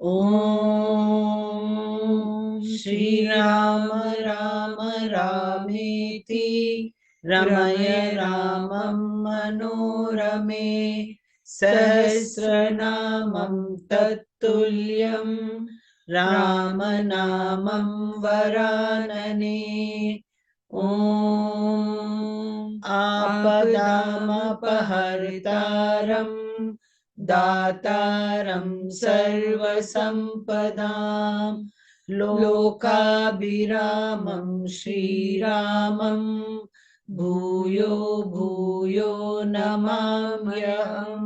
Om Shri Rama Rama Rameti Ramaya Ramam Manorame Sahasranamam Tattulyam Ramanamam Varanane Om Apadamapaharitaram Dataram Sarvasampadam Lokabhiramam Shriramam Bhuyo Bhuyo Namamyaham.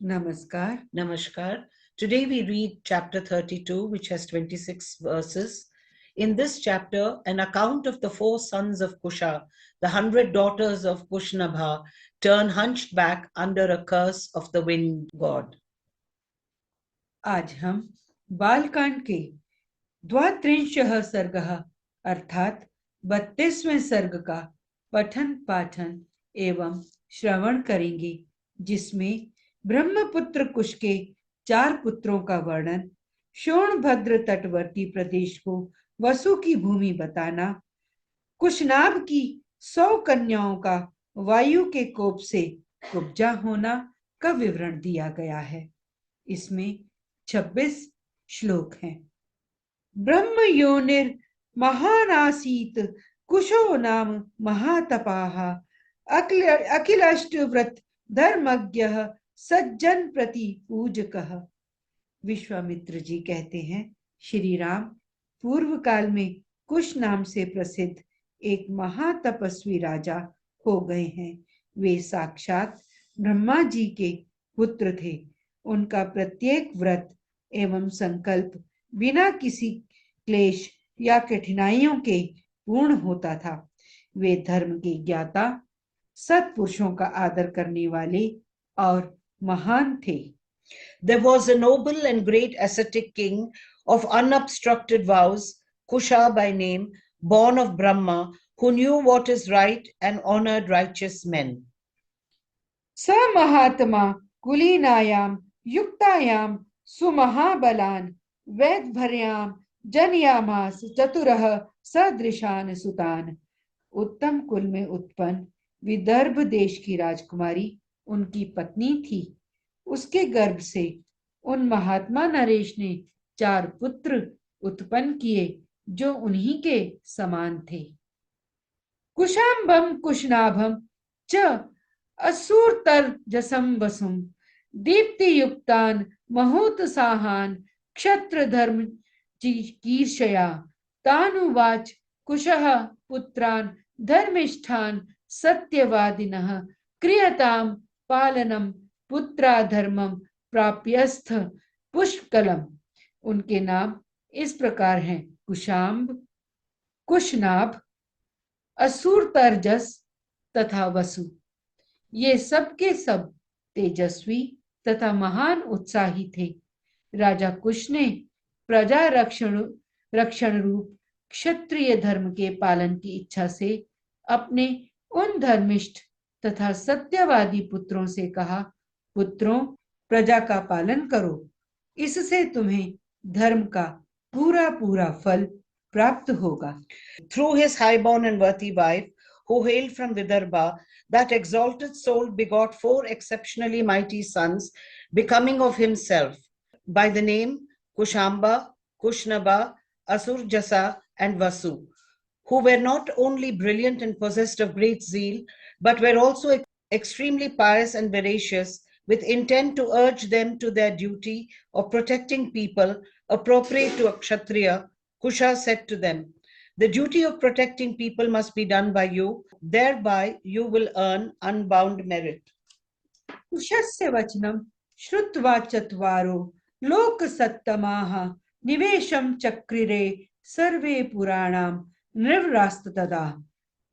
Namaskar. Namaskar. Today we read chapter 32, which has 26 verses. In this chapter, an account of the 4 sons of Kusha, the 100 daughters of Kusanabha, turn hunched back under a curse of the wind god. आज हम बालकांड के द्वात्रिंशः सर्गः अर्थात 32वें सर्ग का पठन पाठन एवं श्रवण करेंगे, जिसमें ब्रह्मपुत्र कुश के 4 पुत्रों का वर्णन, सोनभद्र तटवर्ती प्रदेश को वसु की भूमि बताना, कुशनाभ की 100 कन्याओं का वायु के कोप से कुब्जा होना का विवरण दिया गया है। इसमें 26 श्लोक हैं। ब्रह्म योनिर महानासीत कुशो नाम महातपाः अखिलाष्टव्रत धर्मज्ञः सज्जन प्रति पूजकः। विश्वामित्र जी कहते हैं, श्री राम पूर्व काल में कुश नाम से प्रसिद्ध एक महातपस्वी राजा हो गए हैं। वे साक्षात ब्रह्मा जी के पुत्र थे। उनका प्रत्येक व्रत एवं संकल्प बिना किसी क्लेश या कठिनाइयों के पूर्ण होता था। वे धर्म के ज्ञाता, सत्पुरुषों का आदर करने वाले और महान थे। There was a noble and great ascetic king of unobstructed vows, Kusha by name, born of Brahma, who knew what is right and honored righteous men. स महात्मा कुलीनायाम युक्तायाम सुमहाबलान वैदभर्याम जनयामास चतुरः सदृशान सुतान। उत्तम कुल में उत्पन्न विदर्भ देश की राजकुमारी उनकी पत्नी थी। उसके गर्भ से उन महात्मा नरेश ने 4 पुत्र उत्पन्न किए जो उन्हीं के समान थे। कुशाम्बम कुशनाभम च असुरतर्जसं वसुम दीप्ति युक्तान महोत्साहान क्षत्र धर्म कीर्षया तानुवाच कुशः पुत्रान धर्मिष्ठान सत्यवादिनः क्रियताम पालनम पुत्रा धर्मम प्राप्यस्थ पुष्कलम। उनके नाम इस प्रकार हैं: कुशाम्ब, कुशनाभ, असुरतर्जस तथा वसु। ये सब के सब तेजस्वी तथा महान उत्साही थे। राजा कुश ने प्रजा रक्षण रूप क्षत्रिय धर्म के पालन की इच्छा से अपने उन धर्मिष्ठ तथा सत्यवादी पुत्रों से कहा, पुत्रों, प्रजा का पालन करो, इससे तुम्हें धर्म का पूरा पूरा फल प्राप्त होगा। Through his highborn and worthy wife, who hailed from Vidarbha, that exalted soul begot 4 exceptionally mighty sons, becoming of himself, by the name Kushamba, Kushnaba, Asurjasa, and Vasu, who were not only brilliant and possessed of great zeal, but were also extremely pious and veracious, with intent to urge them to their duty of protecting people appropriate to a Kshatriya. Kusha said to them, the duty of protecting people must be done by you, thereby you will earn unbound merit. कुशस्य वचनम श्रुत्वा चत्वारो लोक सत्तमाः निवेशम चक्रिरे सर्वे पुराणाम निर्वरास्तदा।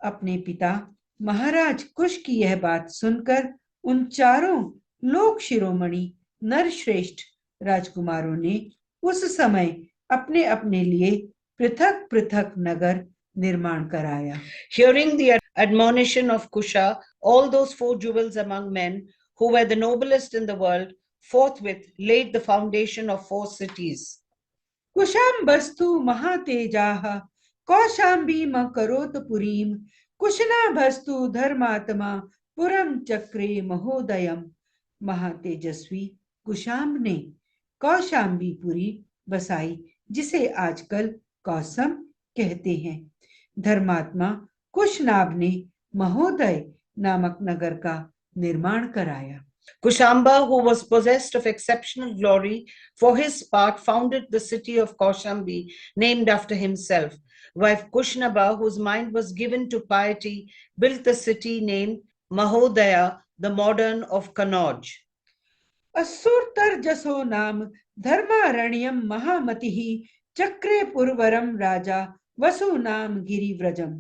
अपने पिता महाराज कुश की यह बात सुनकर उन चारों लोक शिरोमणि नरश्रेष्ठ राजकुमारों ने उस समय अपने अपने लिए पृथक पृथक नगर निर्माण कराया। Hearing the admonition of Kusha, all those 4 jewels among men, who were the noblest in the world, forthwith laid the foundation of 4 cities. कुशाम्बस्तु महातेजाः कौशाम्बीम करोत पुरीम कुशनाभस्तु धर्मात्मा पुरम चक्रे महोदयम। महातेजस्वी कुशाम्ब ने कौशाम्बीपुरी बसाई, जिसे आजकल कौसम कहते हैं। धर्मात्मा कुशनाभ ने महोदय नामक नगर का निर्माण कराया। Kushamba, who was possessed of exceptional glory, for his part founded the city of Kaushambi, named after himself. Wife Kushnaba, whose mind was given to piety, built the city named Mahodaya, the modern of Kannauj. असुरतर जसो नाम धर्मारण्यम महामतिः चक्रे पुरवरम राजा वसु नाम गिरिव्रजम।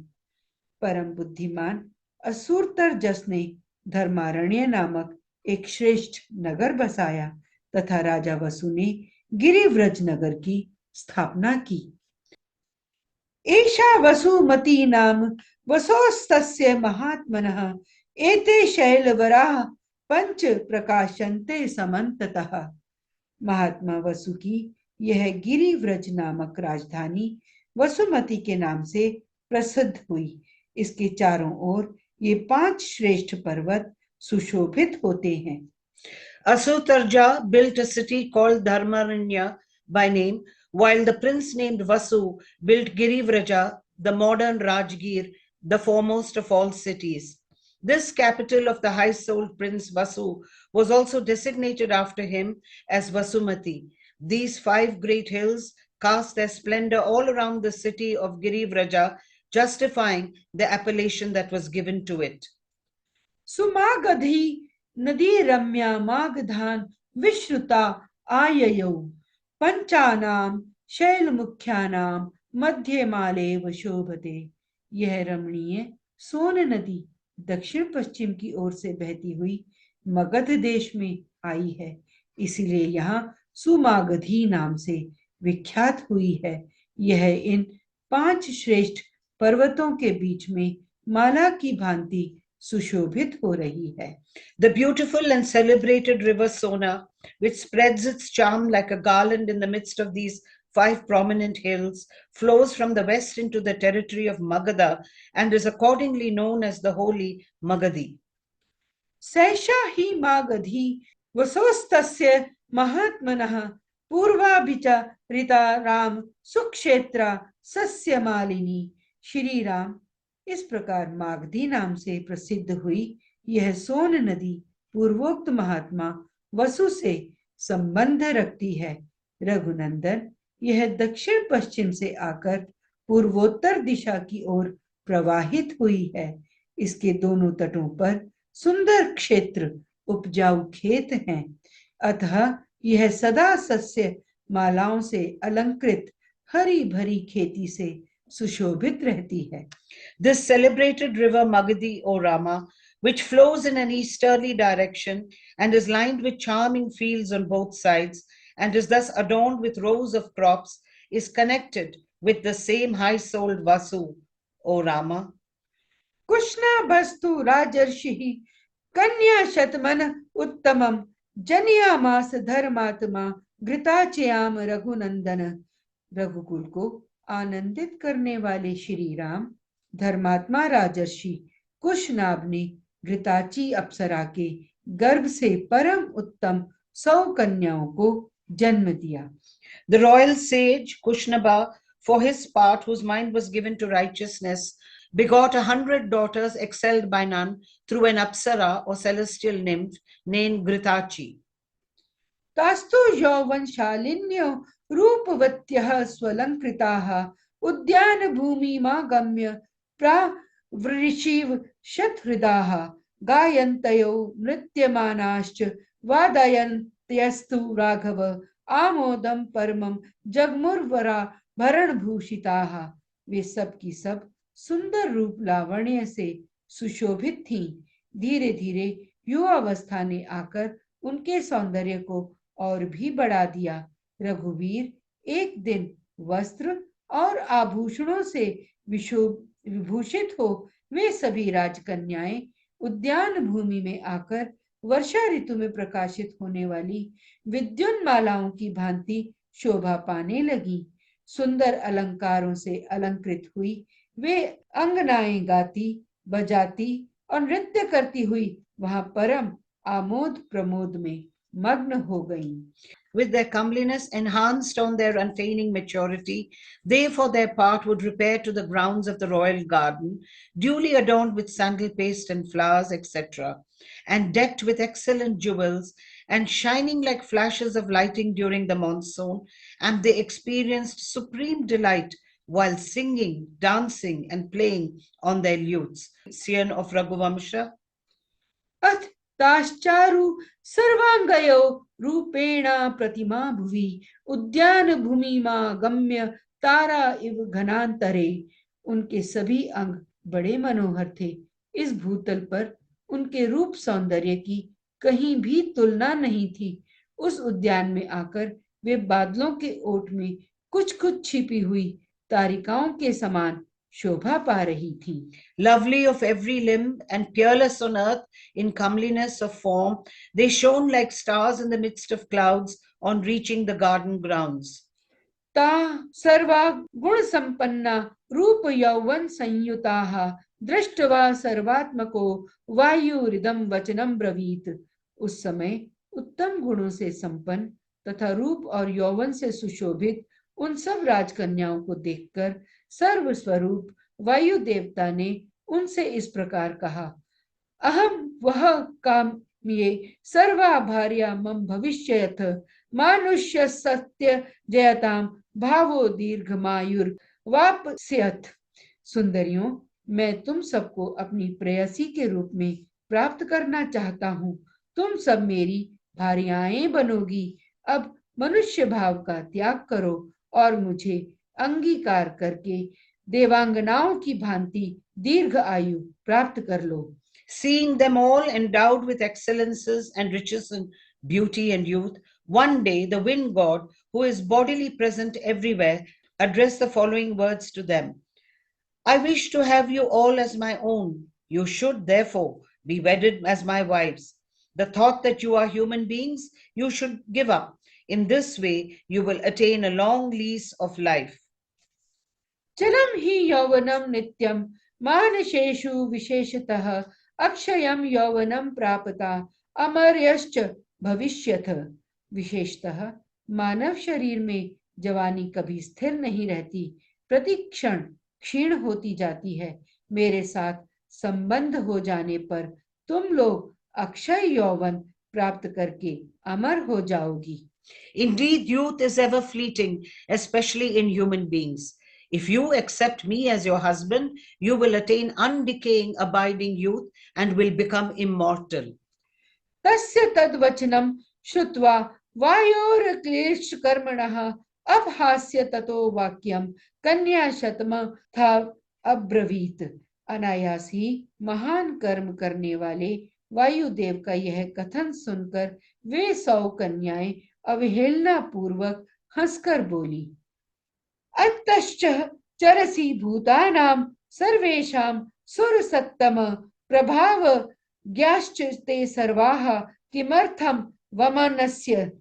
परम बुद्धिमान असुरतर जस ने धर्मारण्य नामक एक श्रेष्ठ नगर बसाया तथा राजा वसु ने गिरिव्रज नगर की स्थापना की। एषा वसुमती नाम वसोस्तस्य महात्मनः एते शैलवराः पंच प्रकाशन्ते समन्ततः। महात्मा वसु की यह गिरिव्रज नामक राजधानी वसुमती के नाम से प्रसिद्ध हुई। इसके चारों ओर ये 5 श्रेष्ठ पर्वत सुशोभित होते हैं। Asutarja built a city called Dharmaranya by name, while the prince named Vasu built Girivraja, the modern Rajgir, the foremost of all cities. This capital of the high-souled prince Vasu was also designated after him as Vasumati. These 5 great hills cast their splendor all around the city of Girivraja, justifying the appellation that was given to it. सुमागधी नदी रम्या मागधान विश्रुता आययौ पंचानाम शैल मुख्यानाम मध्य मालेव शोभते। यह रमणीय सोन नदी दक्षिण पश्चिम की ओर से बहती हुई मगध देश में आई है, इसीलिए यहाँ सुमागधी नाम से विख्यात हुई है। यह इन 5 श्रेष्ठ पर्वतों के बीच में माला की भांति सुशोभित हो रही है। The beautiful and celebrated river Sona, which spreads its charm like a garland in the midst of these 5 prominent hills, flows from the west into the territory of Magadha and is accordingly known as the holy Magadhi. सैषा ही मागधी वसोस्तस्य महात्मनः पूर्वाभिचरिता राम सुक्षेत्रा सस्य मालिनी। श्री राम इस प्रकार मागधी नाम से प्रसिद्ध हुई। यह सोन नदी पूर्वोक्त महात्मा वसु से संबंध रखती है। रघुनंदन, यह दक्षिण पश्चिम से आकर पूर्वोत्तर दिशा की ओर प्रवाहित हुई है। इसके दोनों तटों पर सुंदर क्षेत्र उपजाऊ खेत हैं, अतः यह सदा सस्य मालाओं से अलंकृत हरी भरी खेती से सुशोभित रहती है। This celebrated river Magadhi, O Rama, which flows in an easterly direction and is lined with charming fields on both sides and is thus adorned with rows of crops, is connected with the same high-souled Vasu, O Rama. कुशनाभस्तु राजर्षिः कन्या शतमन उत्तमम जनियामास धर्मात्मा घृताचयाम रघुनंदन। रघुकुल को आनंदित करने वाले श्री राम धर्मात्मा राजर्षि कुशनाभ ने घृताची अप्सरा के गर्भ से परम उत्तम 100 कन्याओं को जन्म दिया। The royal sage Kushanabha, for his part, whose mind was given to righteousness, begot 100 daughters excelled by none through an apsara or celestial nymph named Gritachi. तास्तु यौवनशालिन्यो रूपवत्यः स्वलंकृताः उद्यान भूमिमागम्य प्रावृषिव शतहृदाः गायन्तयो नृत्यमानाश्च वादयन्त्यस्तु राघव आमोदम परमम जगमुर्वरा भरणभूषिताः। वे सब की सब सुंदर रूप लावण्य से सुशोभित थीं। धीरे धीरे युवावस्था ने आकर उनके सौंदर्य को और भी बढ़ा दिया। रघुवीर एक दिन वस्त्र और आभूषणों से विभूषित हो वे सभी राजकन्याएं उद्यान भूमि में आकर वर्षा ऋतु में प्रकाशित होने वाली विद्युन्मालाओं की भांति शोभा पाने लगी। सुंदर अलंकारों से अलंकृत हुई वे अंगनाएं गाती, बजाती और नृत्य करती हुई वहां परम आमोद प्रमोद में मग्न हो गईं। With their comeliness enhanced on their unfeigning maturity, they for their part would repair to the grounds of the royal garden, duly adorned with sandal paste and flowers, etc., and decked with excellent jewels, and shining like flashes of lighting during the monsoon, and they experienced supreme delight while singing, dancing, and playing on their lutes. Sian of Raghuvamsha. अथ ताश्चारु सर्वांगयो रूपेण प्रतिमा भुवि उद्यान भूमिमा गम्य तारा इव घनांतरे। उनके सभी अंग बड़े मनोहर थे। इस भूतल पर उनके रूप सौंदर्य की कहीं भी तुलना नहीं थी। उस उद्यान में आकर वे बादलों के ओट में कुछ कुछ छिपी हुई तारिकाओं के समान शोभा पा रही थी। Lovely of every limb and peerless on earth in comeliness of form, they shone like stars in the midst of clouds on reaching the garden grounds. ता सर्वा गुण संपन्ना रूप यौवन संयुताः दृष्टवा सर्वात्मको वायुरिदं वचनम ब्रवीत। उस समय उत्तम गुणों से संपन्न तथा रूप और यौवन से सुशोभित उन सब राजकन्याओं को देखकर सर्वस्वरूप वायु देवता ने उनसे इस प्रकार कहा, अहम वह काम्ये सर्वा भार्या मम भविष्यथ मानुष्य सत्य जयताम भावो दीर्घमायुर वापस्यथ। सुंदरियों, मैं तुम सबको अपनी प्रेयसी के रूप में प्राप्त करना चाहता हूँ। तुम सब मेरी भार्याएं बनोगी। अब मनुष्य भाव का त्याग करो और मुझे अंगीकार करके देवांगनाओं की भांति दीर्घ आयु प्राप्त कर लो। Seeing them all endowed with excellences and riches and beauty and youth, one day the WindGod, who is bodily present everywhere, addressed the following words to them. I wish to have you all as my own. You should, therefore, be wedded as my wives. The thought that you are human beings, you should give up. In this way, you will attain a long lease of life. चलम ही यौवनम नित्यम मानशेषु विशेषतः अक्षयम यौवनम प्राप्ता अमर्यश्च भविष्यथ। विशेषतः मानव शरीर में जवानी कभी स्थिर नहीं रहती, प्रतिक्षण क्षीण होती जाती है। मेरे साथ संबंध हो जाने पर तुम लोग अक्षय यौवन प्राप्त करके अमर हो जाओगी। Indeed, youth is ever fleeting, especially in human beings. If you accept me as your husband, you will attain undecaying, abiding youth and will become immortal. तस्य तद्वचनं श्रुत्वा वायोरक्लेशकर्मणः अपहास्य ततो वाक्यं कन्या शतमथा अब्रवीत। अनायास ही महान कर्म करने वाले वायुदेव का यह कथन सुनकर वे 100 कन्याएं अवहेलना पूर्वक हंसकर बोली, अतश्च चरसि भूतानां सर्वेषां सुरसत्तम प्रभाव ज्ञाश्च ते सर्वाः किमर्थम वमनस्य।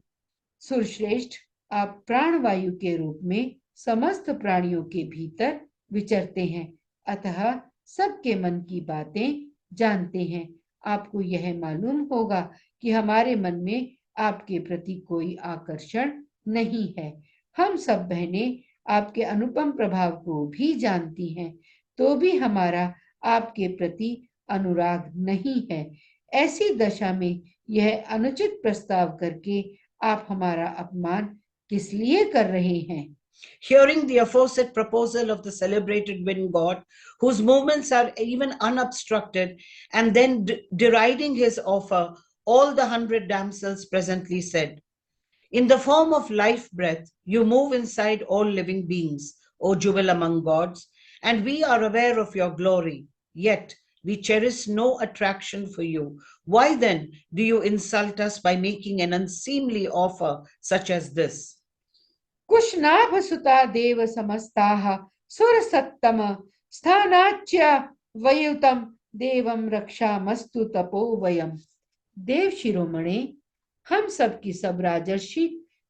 सुरश्रेष्ठ, आप प्राणवायु के रूप में समस्त प्राणियों के भीतर विचरते हैं, अतः सबके मन की बातें जानते हैं। आपको यह मालूम होगा कि हमारे मन में आपके प्रति कोई आकर्षण नहीं है। हम सब बहनें आपके अनुपम प्रभाव को भी जानती हैं, तो भी हमारा आपके प्रति अनुराग नहीं है। ऐसी दशा में यह अनुचित प्रस्ताव करके आप हमारा अपमान किस लिए कर रहे हैं? Hearing the aforesaid proposal of the celebrated WindGod, whose movements are even unobstructed, and then deriding his offer, all the 100 damsels presently said, in the form of life breath, you move inside all living beings, O jewel among gods, and we are aware of your glory. Yet we cherish no attraction for you. Why then do you insult us by making an unseemly offer such as this? Kushanabha सुता देव समस्ताः सुर सत्तम स्थानाच्य वयुतम देवम रक्षामस्तु तपो वयम। देव शिरोमणे, हम सब की सब राजर्षि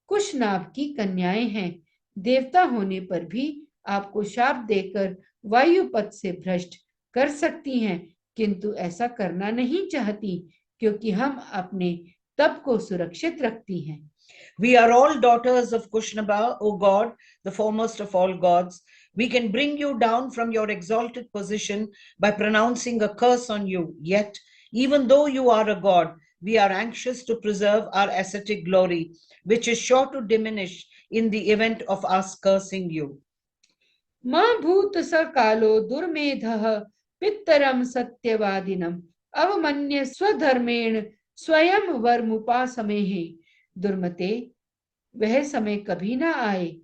कुशनाभ की कन्याएं हैं। देवता होने पर भी आपको शाप देकर वायुपथ से भ्रष्ट कर सकती हैं, किंतु ऐसा करना नहीं चाहती, क्योंकि हम अपने तप को सुरक्षित रखती हैं। We are all daughters of Kushanabha, O God, the foremost of all gods. We can bring you down from your exalted position by pronouncing a curse on you. Yet, even though you are a god, we are anxious to preserve our ascetic glory, which is sure to diminish in the event of us cursing you. मां भूत स कालो दुर्मेधः पितरम सत्यवादिनम अवमन्य स्वधर्मेण स्वयं वर्मुपासमेहि। दुर्मते, वह समय कभी ना आए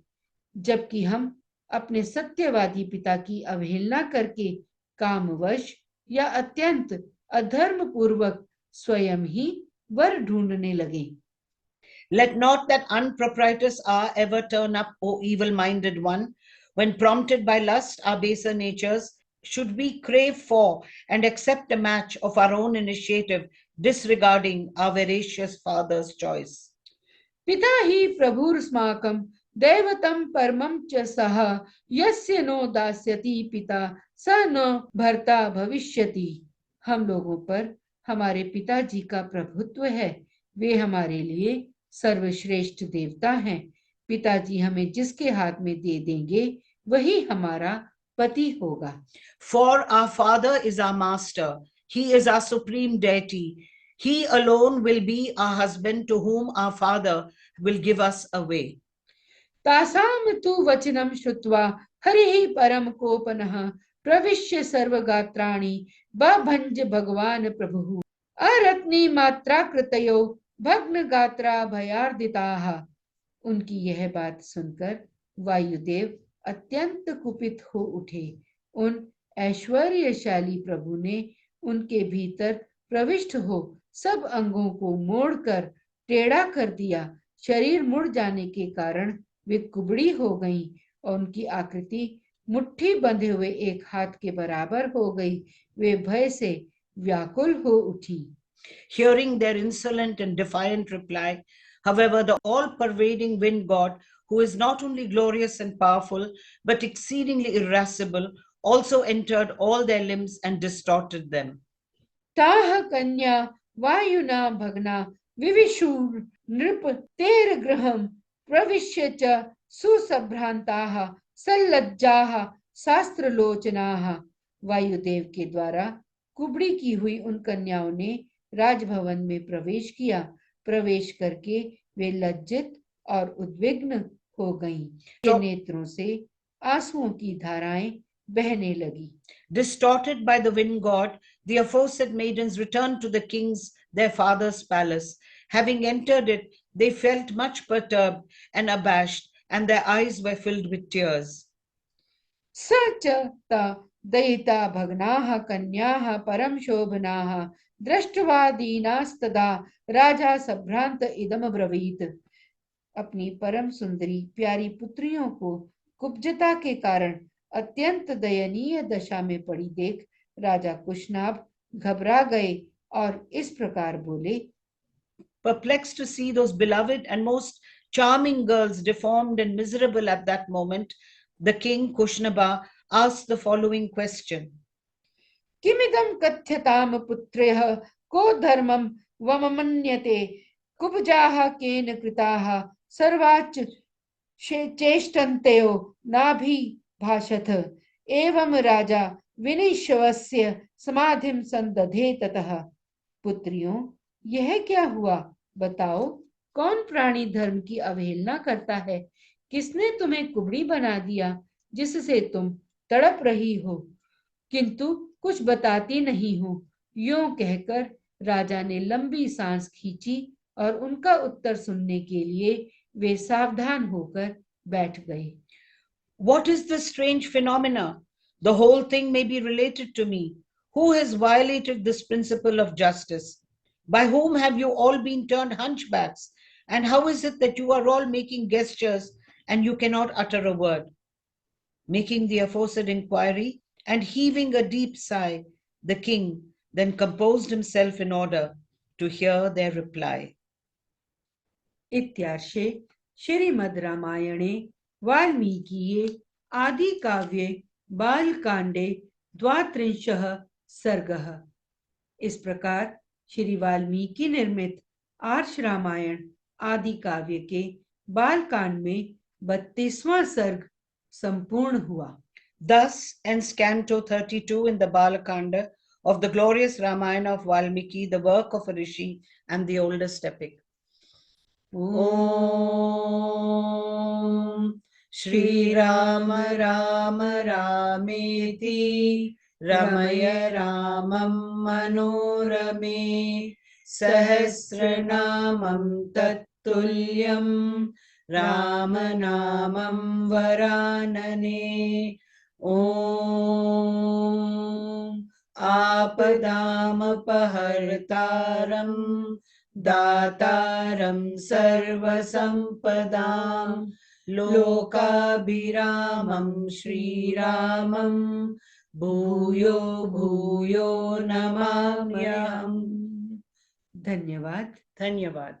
जबकि हम अपने सत्यवादी पिता की अवहेलना करके कामवश या अत्यंत अधर्म पूर्वक स्वयं ही वर ढूंढने लगे। Let not that unpropitious hour ever turn up, O evil-minded one, when prompted by lust, our baser natures, should we crave for and accept a match of our own initiative, disregarding our voracious father's choice. पिता ही प्रभुर्स्माकं दैवतं परमं च सः, यस्य no दास्यति पिता स न भर्ता भविष्यति। हम लोगों पर हमारे पिताजी का प्रभुत्व है, वे हमारे लिए सर्वश्रेष्ठ देवता हैं। पिताजी हमें जिसके हाथ में दे देंगे वही हमारा पति होगा। For our father is our master, he is our supreme deity. He alone will be our husband to whom our father will give us away. तासाम तु वचनम श्रुत्वा हरिः परम कोपनः प्रविश्य सर्वगात्राणि बभंज भगवान प्रभुः। अरत्नी मात्रा कृतयो भग्न गात्रा भयार्दिताः। उनकी यह बात सुनकर वायुदेव अत्यंत कुपित हो उठे। उन ऐश्वर्यशाली प्रभु ने उनके भीतर प्रविष्ट हो सब अंगों को मोड़कर टेढ़ा कर दिया। शरीर मुड़ जाने के कारण वे कुबड़ी हो गईं और उनकी आकृति मुट्ठी बंधे हुए एक हाथ के बराबर हो गई। वे भय से व्याकुल हो उठी। Hearing their insolent and defiant reply, however, the all-pervading WindGod, who is not only glorious and powerful, but exceedingly irascible, also entered all their limbs and distorted them. ताह कन्या वायुना भगना विविशुर नृप तेर गृहम प्रविश्य च सुसभ्रांताः सल्लज्जाः शास्त्रलोचनाः। वायुदेव के द्वारा कुबड़ी की हुई उन कन्याओं ने राजभवन में प्रवेश किया। प्रवेश करके वे लज्जित और उद्विग्न हो गईं। के नेत्रों से आंसुओं की धाराएं बहने लगी। Distorted by the WindGod, the aforesaid maidens returned to the king's, their father's palace. Having entered it, they felt much perturbed and abashed, and their eyes were filled with tears. स च दयिता भग्नाः कन्याः परम शोभनाः दृष्ट्वा दीनास्तदा राजा सभ्रांत इदम ब्रवीत। अपनी परम सुंदरी प्यारी पुत्रियों को कुब्जता के कारण अत्यंत दयनीय दशा में पड़ी देख राजा कुशनाभ घबरा गए और इस प्रकार बोले। Perplexed to see those beloved and most charming girls deformed and miserable at that moment, the king Kushanabha asked the following question. किमिदं कथ्यताम पुत्र्यः को धर्मं वमन्यते कुब्जाः केन कृताः सर्वाच्च चेष्टन्त्यो नाभि भाषथ। एवं राजा विनिश्वस्य समाधिम संदधे ततः। पुत्रियों, यह क्या हुआ? बताओ, कौन प्राणी धर्म की अवहेलना करता है? किसने तुम्हें कुबड़ी बना दिया जिससे तुम तड़प रही हो, किंतु कुछ बताती नहीं हो? यूं कहकर राजा ने लंबी सांस खींची और उनका उत्तर सुनने के लिए वे सावधान होकर बैठ गए। What is this strange phenomena? The whole thing may be related to me. Who has violated this principle of justice? By whom have you all been turned hunchbacks? And how is it that you are all making gestures and you cannot utter a word? Making the aforesaid inquiry and heaving a deep sigh, the king then composed himself in order to hear their reply. इत्यार्षे श्रीमद् रामायणे वाल्मीकीये आदिकाव्ये बालकांडे द्वात्रिंशः सर्गः। इस प्रकार श्री वाल्मीकि निर्मित आर्ष रामायण आदि काव्य के बालकांड में 32वां सर्ग संपूर्ण हुआ। Thus ends Canto 32 in the Balakanda of the glorious Ramayana of Valmiki, the work of a rishi and the oldest epic. Om Shri Rama Rama Rameti Ramaya Ramam Manorame Sahasranamam Tattulyam Ramanamam Varanane. Om Apadamapahartaram Dataram Sarvasampadam Lokabhiramam Shri Ramam Bhuyo Bhuyo Namamyam. धन्यवाद। धन्यवाद।